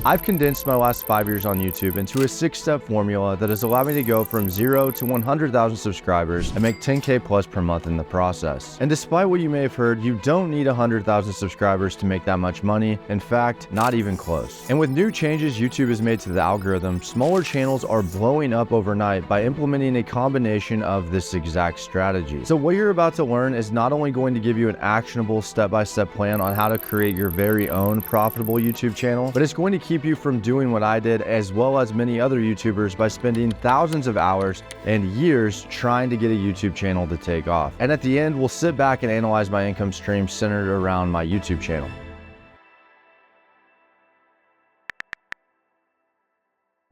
I've condensed my last 5 years on YouTube into a 6-step formula that has allowed me to go from 0 to 100,000 subscribers and make 10K plus per month in the process. And despite what you may have heard, you don't need 100,000 subscribers to make that much money. In fact, not even close. And with new changes YouTube has made to the algorithm, smaller channels are blowing up overnight by implementing a combination of this exact strategy. So what you're about to learn is not only going to give you an actionable step-by-step plan on how to create your very own profitable YouTube channel, but it's going to keep you from doing what I did, as well as many other YouTubers, by spending thousands of hours and years trying to get a YouTube channel to take off. And at the end, we'll sit back and analyze my income stream centered around my YouTube channel.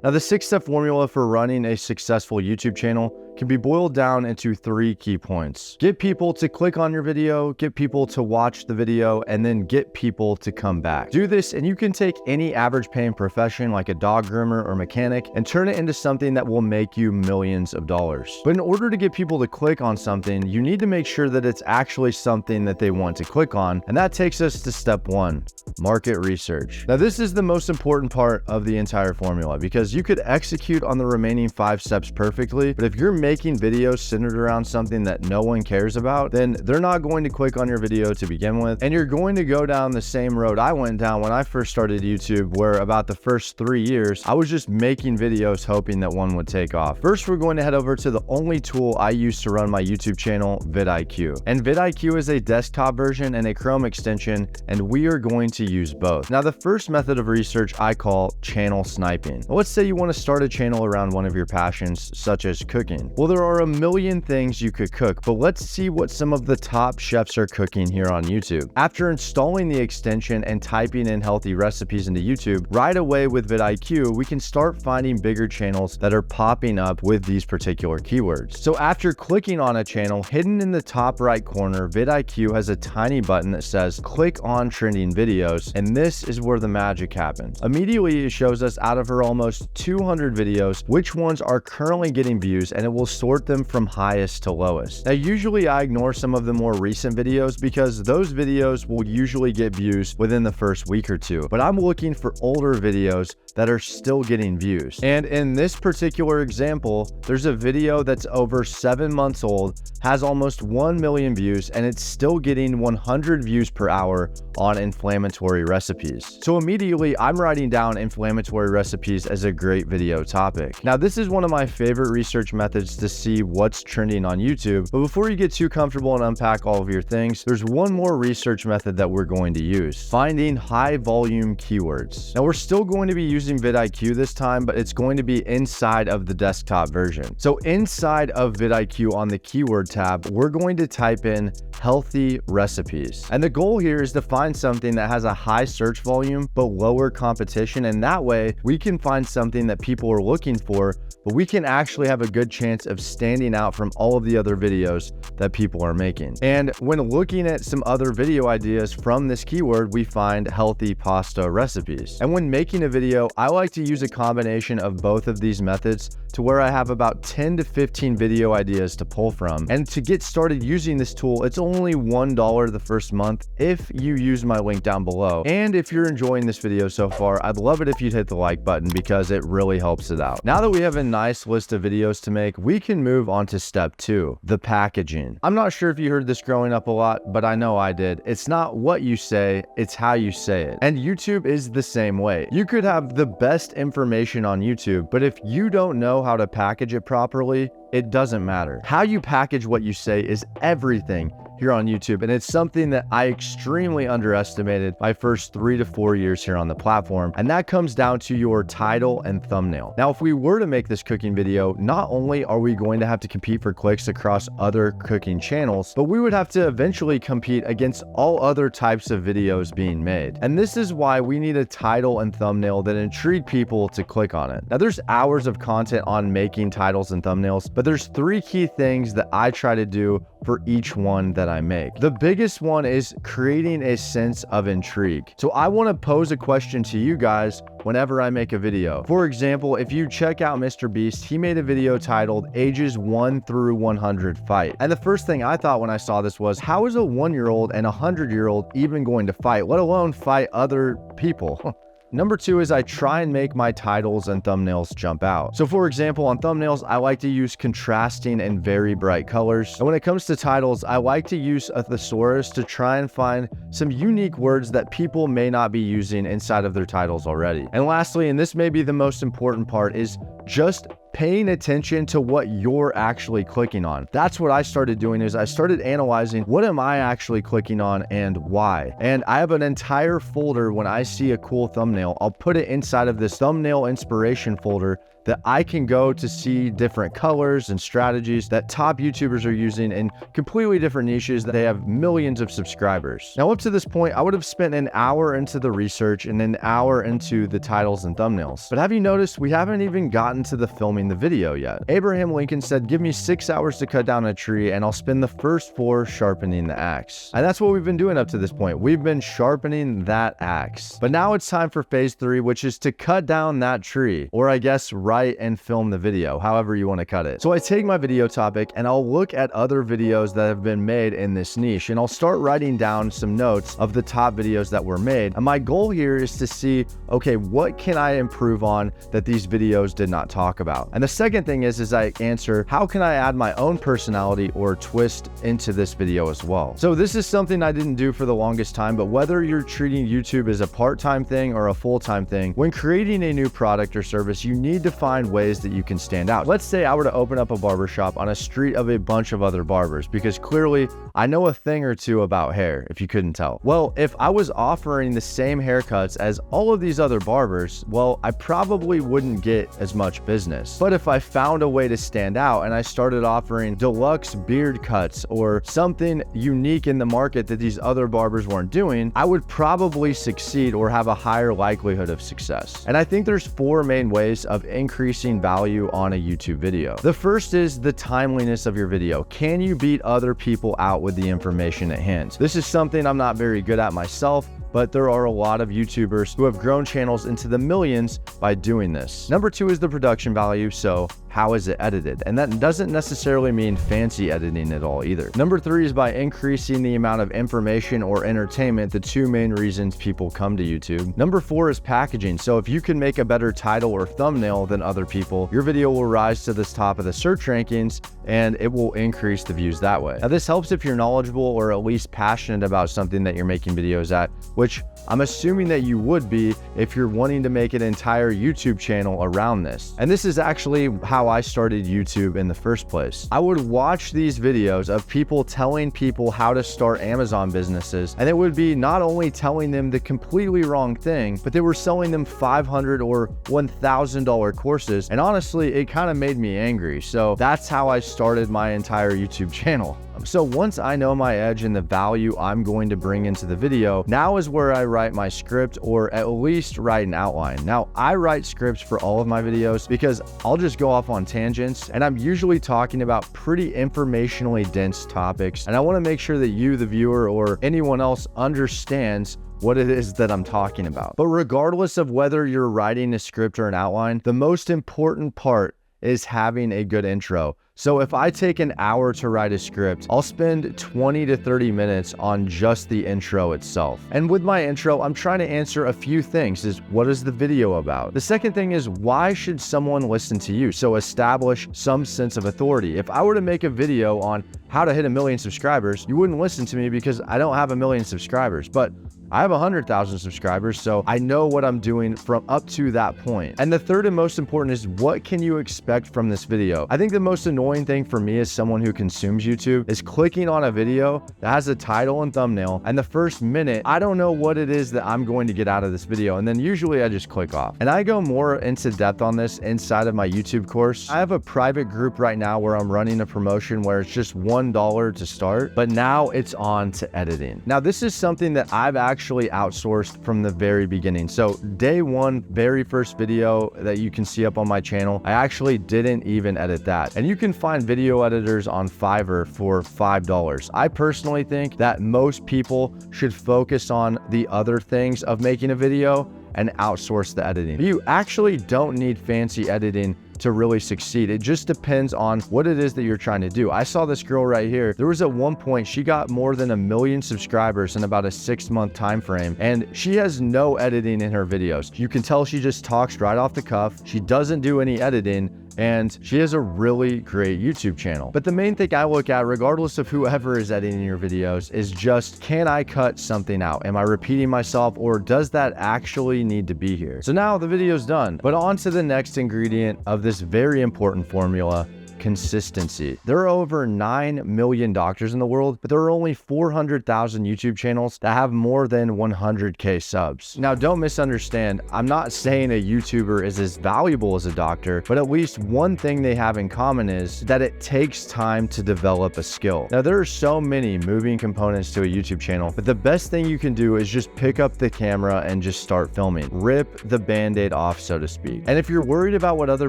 Now, the 6-step formula for running a successful YouTube channel can be boiled down into 3 key points. Get people to click on your video, get people to watch the video, and then get people to come back. Do this and you can take any average paying profession like a dog groomer or mechanic and turn it into something that will make you millions of dollars. But in order to get people to click on something, you need to make sure that it's actually something that they want to click on. And that takes us to step 1, market research. Now, this is the most important part of the entire formula, because you could execute on the remaining 5 steps perfectly, but if you're making videos centered around something that no one cares about, then they're not going to click on your video to begin with, and you're going to go down the same road I went down when I first started YouTube, where about the first 3 years, I was just making videos hoping that one would take off. First, we're going to head over to the only tool I use to run my YouTube channel, vidIQ. And vidIQ is a desktop version and a Chrome extension, and we are going to use both. Now, the first method of research I call channel sniping. Now, let's say you want to start a channel around one of your passions, such as cooking. Well, there are a million things you could cook, but let's see what some of the top chefs are cooking here on YouTube. After installing the extension and typing in healthy recipes into YouTube, right away with vidIQ, we can start finding bigger channels that are popping up with these particular keywords. So after clicking on a channel, hidden in the top right corner, vidIQ has a tiny button that says click on trending videos, and this is where the magic happens. Immediately, it shows us out of her almost 200 videos which ones are currently getting views, and it will sort them from highest to lowest. Now, usually I ignore some of the more recent videos because those videos will usually get views within the first week or two, but I'm looking for older videos that are still getting views. And in this particular example, there's a video that's over 7 months old, has almost 1 million views, and it's still getting 100 views per hour on inflammatory recipes. So immediately I'm writing down inflammatory recipes as a great video topic. Now, this is one of my favorite research methods to see what's trending on YouTube. But before you get too comfortable and unpack all of your things, there's one more research method that we're going to use: finding high volume keywords. Now, we're still going to be using vidIQ this time, but it's going to be inside of the desktop version. So inside of vidIQ on the keyword tab, we're going to type in healthy recipes. And the goal here is to find something that has a high search volume but lower competition, and that way we can find something that people are looking for, but we can actually have a good chance of standing out from all of the other videos that people are making. And when looking at some other video ideas from this keyword, we find healthy pasta recipes. And when making a video, I like to use a combination of both of these methods to where I have about 10 to 15 video ideas to pull from. And to get started using this tool, it's only $1 the first month if you use my link down below. And if you're enjoying this video so far, I'd love it if you'd hit the like button because it really helps it out. Now that we have a nice list of videos to make, we can move on to step 2, the packaging. I'm not sure if you heard this growing up a lot, but I know I did. It's not what you say, it's how you say it. And YouTube is the same way. You could have the best information on YouTube, but if you don't know how to package it properly, it doesn't matter. How you package what you say is everything here on YouTube, and it's something that I extremely underestimated my first 3 to 4 years here on the platform, and that comes down to your title and thumbnail. Now, if we were to make this cooking video, not only are we going to have to compete for clicks across other cooking channels, but we would have to eventually compete against all other types of videos being made. And this is why we need a title and thumbnail that intrigue people to click on it. Now, there's hours of content on making titles and thumbnails, but there's 3 key things that I try to do for each one that I make. The biggest one is creating a sense of intrigue. So I want to pose a question to you guys whenever I make a video. For example, if you check out Mr. Beast, he made a video titled Ages 1 through 100 Fight. And the first thing I thought when I saw this was, how is a 1-year-old and a 100-year-old even going to fight, let alone fight other people? Number 2 is I try and make my titles and thumbnails jump out. So for example, on thumbnails, I like to use contrasting and very bright colors. And when it comes to titles, I like to use a thesaurus to try and find some unique words that people may not be using inside of their titles already. And lastly, and this may be the most important part, is just paying attention to what you're actually clicking on. That's what I started doing, is I started analyzing what am I actually clicking on and why. And I have an entire folder. When I see a cool thumbnail, I'll put it inside of this thumbnail inspiration folder that I can go to see different colors and strategies that top YouTubers are using in completely different niches that they have millions of subscribers. Now, up to this point, I would have spent an hour into the research and an hour into the titles and thumbnails. But have you noticed we haven't even gotten to the filming the video yet? Abraham Lincoln said, give me 6 hours to cut down a tree and I'll spend the first 4 sharpening the axe. And that's what we've been doing up to this point. We've been sharpening that axe. But now it's time for phase 3, which is to cut down that tree, or I guess write and film the video, however you want to cut it. So I take my video topic and I'll look at other videos that have been made in this niche, and I'll start writing down some notes of the top videos that were made. And my goal here is to see, okay, what can I improve on that these videos did not talk about? And the second thing is I answer, how can I add my own personality or twist into this video as well? So this is something I didn't do for the longest time, but whether you're treating YouTube as a part-time thing or a full-time thing, when creating a new product or service, you need to find ways that you can stand out. Let's say I were to open up a barbershop on a street of a bunch of other barbers, because clearly I know a thing or two about hair, if you couldn't tell. Well, if I was offering the same haircuts as all of these other barbers, well, I probably wouldn't get as much business. But if I found a way to stand out and I started offering deluxe beard cuts or something unique in the market that these other barbers weren't doing, I would probably succeed or have a higher likelihood of success. And I think there's 4 main ways of increasing value on a YouTube video. The first is the timeliness of your video. Can you beat other people out with the information at hand? This is something I'm not very good at myself, but there are a lot of YouTubers who have grown channels into the millions by doing this. Number 2 is the production value. So how is it edited? And that doesn't necessarily mean fancy editing at all either. Number 3 is by increasing the amount of information or entertainment, the 2 main reasons people come to YouTube. Number 4 is packaging. So if you can make a better title or thumbnail than other people, your video will rise to the top of the search rankings and it will increase the views that way. Now this helps if you're knowledgeable or at least passionate about something that you're making videos at, which I'm assuming that you would be if you're wanting to make an entire YouTube channel around this. And this is actually how I started YouTube in the first place. I would watch these videos of people telling people how to start Amazon businesses, and it would be not only telling them the completely wrong thing, but they were selling them $500 or $1,000 courses. And honestly, it kind of made me angry. So that's how I started my entire YouTube channel. So once I know my edge and the value I'm going to bring into the video, now is where I write my script, or at least write an outline. Now, I write scripts for all of my videos because I'll just go off on tangents, and I'm usually talking about pretty informationally dense topics. And I want to make sure that you, the viewer, or anyone else understands what it is that I'm talking about. But regardless of whether you're writing a script or an outline, the most important part is having a good intro. So if I take an hour to write a script, I'll spend 20 to 30 minutes on just the intro itself. And with my intro, I'm trying to answer a few things. Is what is the video about? The second thing is, why should someone listen to you? So establish some sense of authority. If I were to make a video on how to hit 1 million subscribers, you wouldn't listen to me because I don't have 1 million subscribers, but I have 100,000 subscribers, so I know what I'm doing from up to that point. And the third and most important is, what can you expect from this video? I think the most annoying thing for me as someone who consumes YouTube is clicking on a video that has a title and thumbnail, and the first minute, I don't know what it is that I'm going to get out of this video, and then usually I just click off. And I go more into depth on this inside of my YouTube course. I have a private group right now where I'm running a promotion where it's just $1 to start, but now it's on to editing. Now, this is something that I've actually outsourced from the very beginning. So day one, very first video that you can see up on my channel, I actually didn't even edit that. And you can find video editors on Fiverr for $5. I personally think that most people should focus on the other things of making a video and outsource the editing. You actually don't need fancy editing to really succeed. It just depends on what it is that you're trying to do. I saw this girl right here. There was at one point, she got more than 1 million subscribers in about a 6-month time frame, and she has no editing in her videos. You can tell she just talks right off the cuff. She doesn't do any editing, and she has a really great YouTube channel. But the main thing I look at, regardless of whoever is editing your videos, is just, can I cut something out? Am I repeating myself, or does that actually need to be here? So now the video's done, but on to the next ingredient of this very important formula: consistency. There are over 9 million doctors in the world, but there are only 400,000 YouTube channels that have more than 100K subs. Now, don't misunderstand. I'm not saying a YouTuber is as valuable as a doctor, but at least one thing they have in common is that it takes time to develop a skill. Now, there are so many moving components to a YouTube channel, but the best thing you can do is just pick up the camera and just start filming. Rip the band-aid off, so to speak. And if you're worried about what other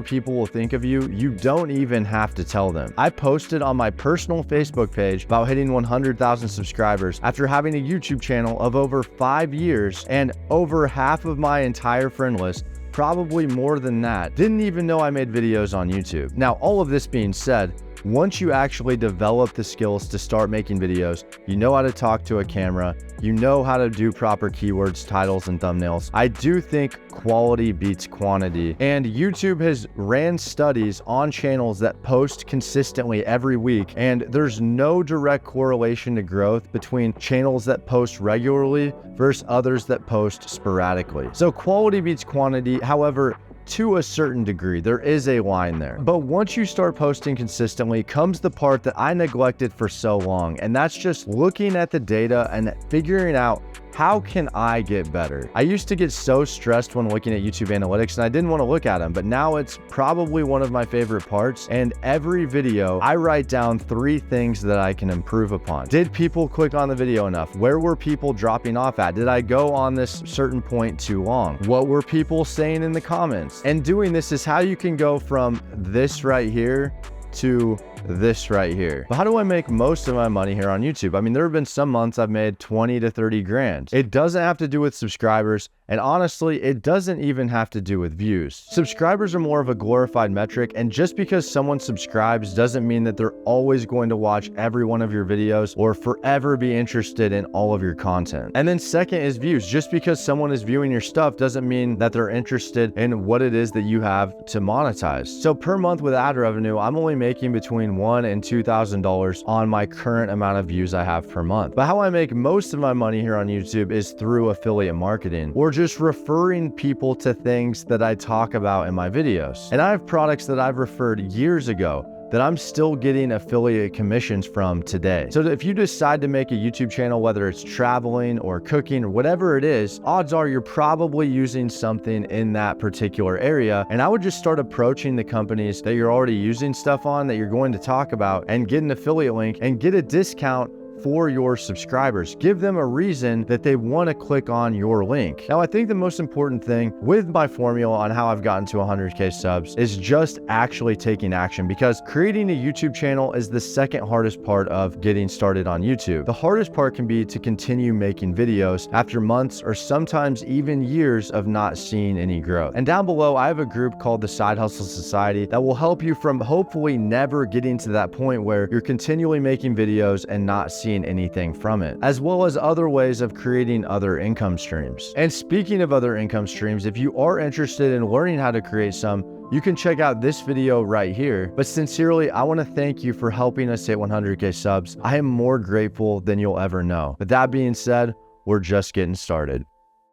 people will think of you, you don't even have to tell them. I posted on my personal Facebook page about hitting 100,000 subscribers after having a YouTube channel of over 5 years, and over half of my entire friend list, probably more than that, didn't even know I made videos on YouTube. Now, all of this being said, once you actually develop the skills to start making videos, you know how to talk to a camera, you know how to do proper keywords, titles, and thumbnails. I do think quality beats quantity, and YouTube has ran studies on channels that post consistently every week, and there's no direct correlation to growth between channels that post regularly versus others that post sporadically. So quality beats quantity. However, to a certain degree, there is a line there. But once you start posting consistently comes the part that I neglected for so long, and that's just looking at the data and figuring out, how can I get better? I used to get so stressed when looking at YouTube analytics, and I didn't want to look at them, but now it's probably one of my favorite parts. And every video, I write down 3 things that I can improve upon. Did people click on the video enough? Where were people dropping off at? Did I go on this certain point too long? What were people saying in the comments? And doing this is how you can go from this right here to this right here. But how do I make most of my money here on YouTube? I mean, there have been some months I've made 20 to 30 grand. It doesn't have to do with subscribers, and honestly, it doesn't even have to do with views. Subscribers are more of a glorified metric, and just because someone subscribes doesn't mean that they're always going to watch every one of your videos or forever be interested in all of your content. And then second is views. Just because someone is viewing your stuff doesn't mean that they're interested in what it is that you have to monetize. So per month with ad revenue, I'm only making between $1,000 and $2,000 on my current amount of views I have per month. But how I make most of my money here on YouTube is through affiliate marketing, or just referring people to things that I talk about in my videos. And I have products that I've referred years ago that I'm still getting affiliate commissions from today. So if you decide to make a YouTube channel, whether it's traveling or cooking or whatever it is, odds are you're probably using something in that particular area. And I would just start approaching the companies that you're already using stuff on, that you're going to talk about, and get an affiliate link and get a discount for your subscribers. Give them a reason that they want to click on your link. Now, I think the most important thing with my formula on how I've gotten to 100K subs is just actually taking action, because creating a YouTube channel is the second hardest part of getting started on YouTube. The hardest part can be to continue making videos after months or sometimes even years of not seeing any growth. And down below, I have a group called the Side Hustle Society that will help you from hopefully never getting to that point where you're continually making videos and not seeing anything from it, as well as other ways of creating other income streams. And speaking of other income streams, if you are interested in learning how to create some, you can check out this video right here. But sincerely, I want to thank you for helping us hit 100K subs. I am more grateful than you'll ever know. But that being said, we're just getting started.